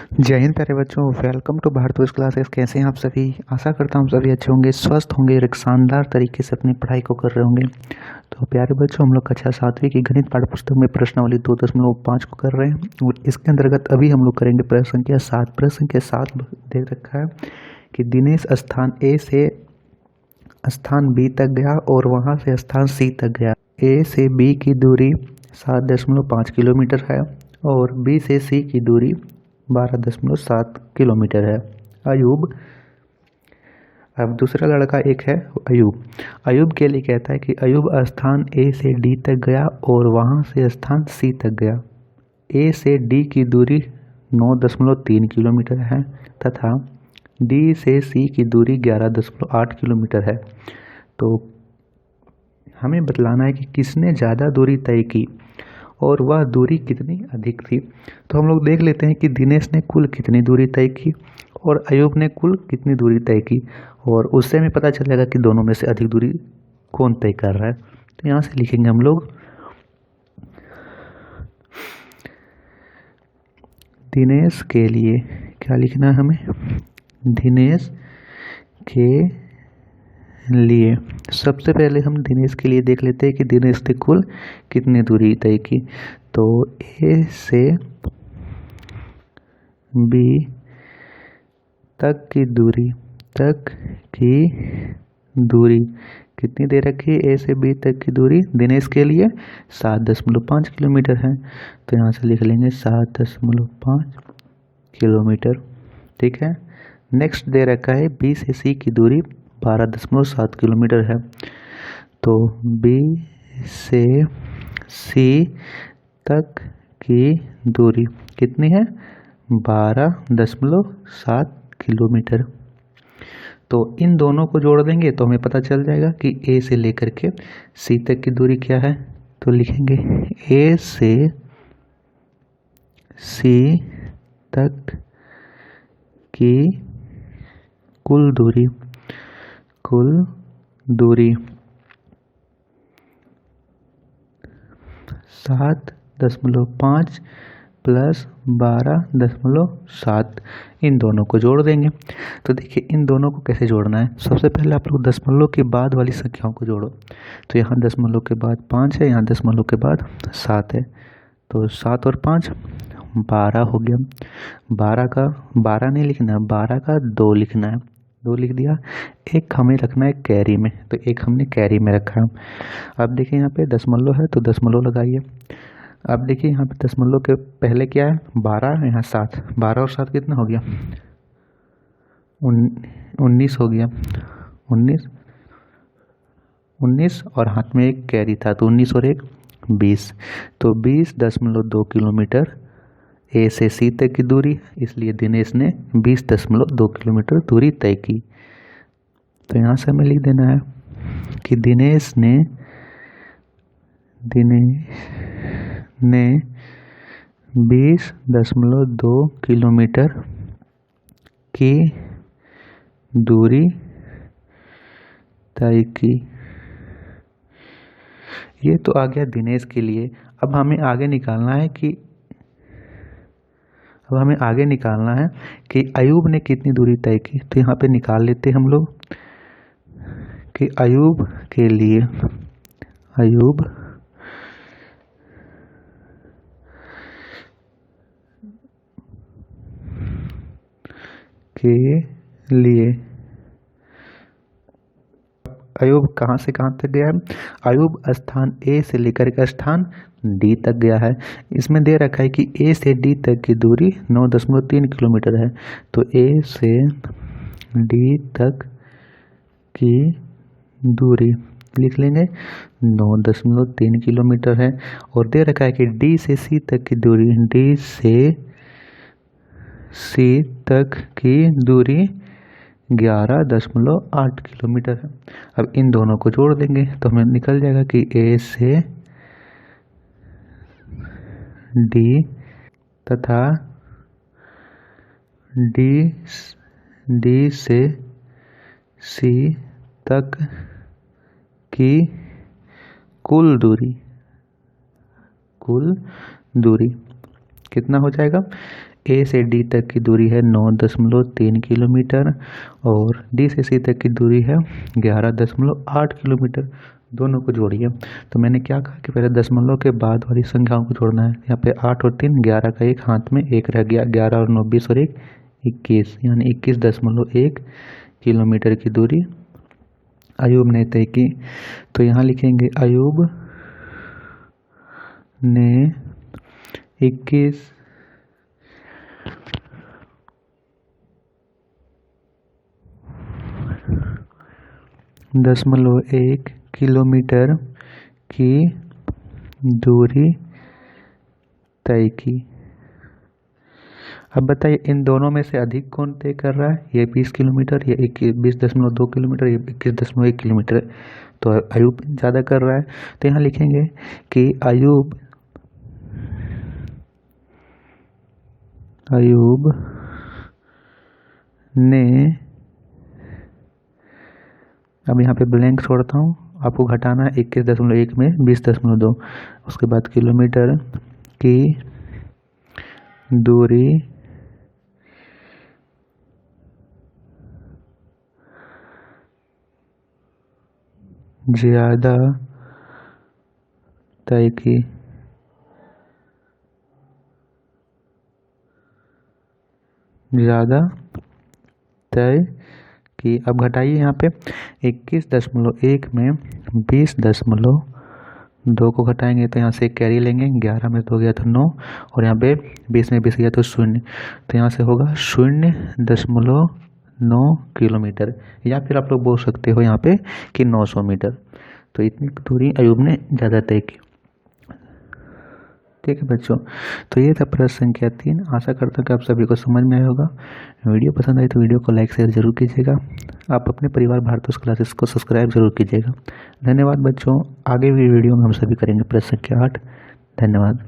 जय हिंद प्यारे बच्चों, वेलकम टू भारतवर्ष क्लासेस। कैसे हैं आप सभी? आशा करता हूँ सभी अच्छे होंगे, स्वस्थ होंगे और एक शानदार तरीके से अपनी पढ़ाई को कर रहे होंगे। तो प्यारे बच्चों, हम लोग कक्षा 7वीं की गणित पाठ्य पुस्तक में प्रश्नावली 2.5 को कर रहे हैं और इसके अंतर्गत अभी हम लोग करेंगे प्रश्न संख्या 7। प्रश्न संख्या 7 दे रखा है कि दिनेश स्थान ए से स्थान बी तक गया और वहाँ से स्थान सी तक गया। ए से बी की दूरी 7.5 किलोमीटर है और बी से सी की दूरी 12.7 किलोमीटर है। अयूब, अब दूसरा लड़का एक है अयूब। अयूब के लिए कहता है कि अयूब स्थान ए से डी तक गया और वहाँ से स्थान सी तक गया। ए से डी की दूरी 9.3 किलोमीटर है तथा डी से सी की दूरी 11.8 किलोमीटर है। तो हमें बतलाना है कि किसने ज़्यादा दूरी तय की और वह दूरी कितनी अधिक थी। तो हम लोग देख लेते हैं कि दिनेश ने कुल कितनी दूरी तय की और अयूब ने कुल कितनी दूरी तय की, और उससे हमें पता चल जाएगा कि दोनों में से अधिक दूरी कौन तय कर रहा है। तो यहाँ से लिखेंगे हम लोग दिनेश के लिए क्या लिखना है हमें, दिनेश के लिए सबसे पहले हम दिनेश के लिए देख लेते हैं कि दिनेश ने कुल कितनी दूरी तय की। तो ए से बी तक की दूरी कितनी दे रखी है? ए से बी तक की दूरी दिनेश के लिए 7.5 किलोमीटर है। तो यहाँ से लिख लेंगे 7.5 किलोमीटर। ठीक है। नेक्स्ट दे रखा है बी से सी की दूरी 12.7 किलोमीटर है। तो बी से सी तक की दूरी कितनी है? 12.7 किलोमीटर। तो इन दोनों को जोड़ देंगे तो हमें पता चल जाएगा कि ए से लेकर के सी तक की दूरी क्या है। तो लिखेंगे ए से सी तक की कुल दूरी 7.5 प्लस 12.7, इन दोनों को जोड़ देंगे। तो देखिए इन दोनों को कैसे जोड़ना है। सबसे पहले आप लोग दशमलव के बाद वाली संख्याओं को जोड़ो। तो यहाँ दशमलव के बाद 5 है, यहाँ दशमलव के बाद 7 है। तो 7 और 5 12 हो गया। 12 का 12 नहीं लिखना है, 12 का 2 लिखना है। 2 लिख दिया। एक हमें रखना है कैरी में, तो एक हमने कैरी में रखा है। अब देखिए यहाँ पे दशमलव है तो दशमलव लगाइए। अब देखिए यहाँ पे दशमलव के पहले क्या है? 12, यहाँ 7। 12 और 7 कितना हो गया? 19 हो गया। 19 और हाथ में एक कैरी था तो 19 और 1 20। तो 20.2 किलोमीटर ए से सी तक की दूरी, इसलिए दिनेश ने 20.2 किलोमीटर दूरी तय की। तो यहाँ से हमें लिख देना है कि दिनेश ने 20.2 किलोमीटर की दूरी तय की। ये तो आ गया दिनेश के लिए। अब हमें आगे निकालना है कि अयूब ने कितनी दूरी तय की। तो यहाँ पे निकाल लेते हम लोग कि अयूब के लिए अयूब कहाँ से कहाँ तक गया है? अयूब स्थान ए से लेकर के स्थान डी तक गया है। इसमें दे रखा है कि ए से डी तक की दूरी 9.3 किलोमीटर है। तो ए से डी तक की दूरी लिख लेंगे 9.3 किलोमीटर है। और दे रखा है कि डी से सी तक की दूरी 11.8 किलोमीटर है। अब इन दोनों को जोड़ देंगे तो हमें निकल जाएगा कि ए से डी तथा डी से सी तक की कुल दूरी कितना हो जाएगा? ए से डी तक की दूरी है 9.3 किलोमीटर और डी से सी तक की दूरी है 11.8 किलोमीटर। दोनों को जोड़िए। तो मैंने क्या कहा कि पहले दशमलव के बाद वाली संख्याओं को जोड़ना है। यहाँ पे 8 और 3 11 का एक हाथ में एक रह गया, 11 और 9 20 और 1 21, यानी 21.1 किलोमीटर की दूरी अयूब ने तय की। तो यहाँ लिखेंगे अयूब ने 21.1 किलोमीटर की दूरी तय की। अब बताइए इन दोनों में से अधिक कौन तय कर रहा है? ये 20 किलोमीटर, ये 20.2 किलोमीटर, ये 21.1 किलोमीटर। तो अयूब ज़्यादा कर रहा है। तो यहाँ लिखेंगे कि अयूब ने, अब यहाँ पे ब्लैंक छोड़ता हूँ, आपको घटाना है 21.1 में 20.2, उसके बाद किलोमीटर की दूरी ज़्यादा तय की। अब घटाइए यहाँ पे 21.1 में 20.2 को घटाएंगे तो यहाँ से कैरी लेंगे, 11 में तो हो गया तो 9 और यहाँ पे 20 में 20 गया तो 0, तो यहाँ से होगा 0.9 किलोमीटर, या फिर आप लोग बोल सकते हो यहाँ पे कि 900 मीटर। तो इतनी दूरी अयूब ने ज़्यादा तय की। ठीक है बच्चों, तो ये था प्रश्न संख्या 3। आशा करता हूँ कि आप सभी को समझ में आया होगा। वीडियो पसंद आई तो वीडियो को लाइक शेयर जरूर कीजिएगा। आप अपने परिवार भारतोष क्लासेस को सब्सक्राइब जरूर कीजिएगा। धन्यवाद बच्चों। आगे भी वीडियो में हम सभी करेंगे प्रश्न संख्या 8। धन्यवाद।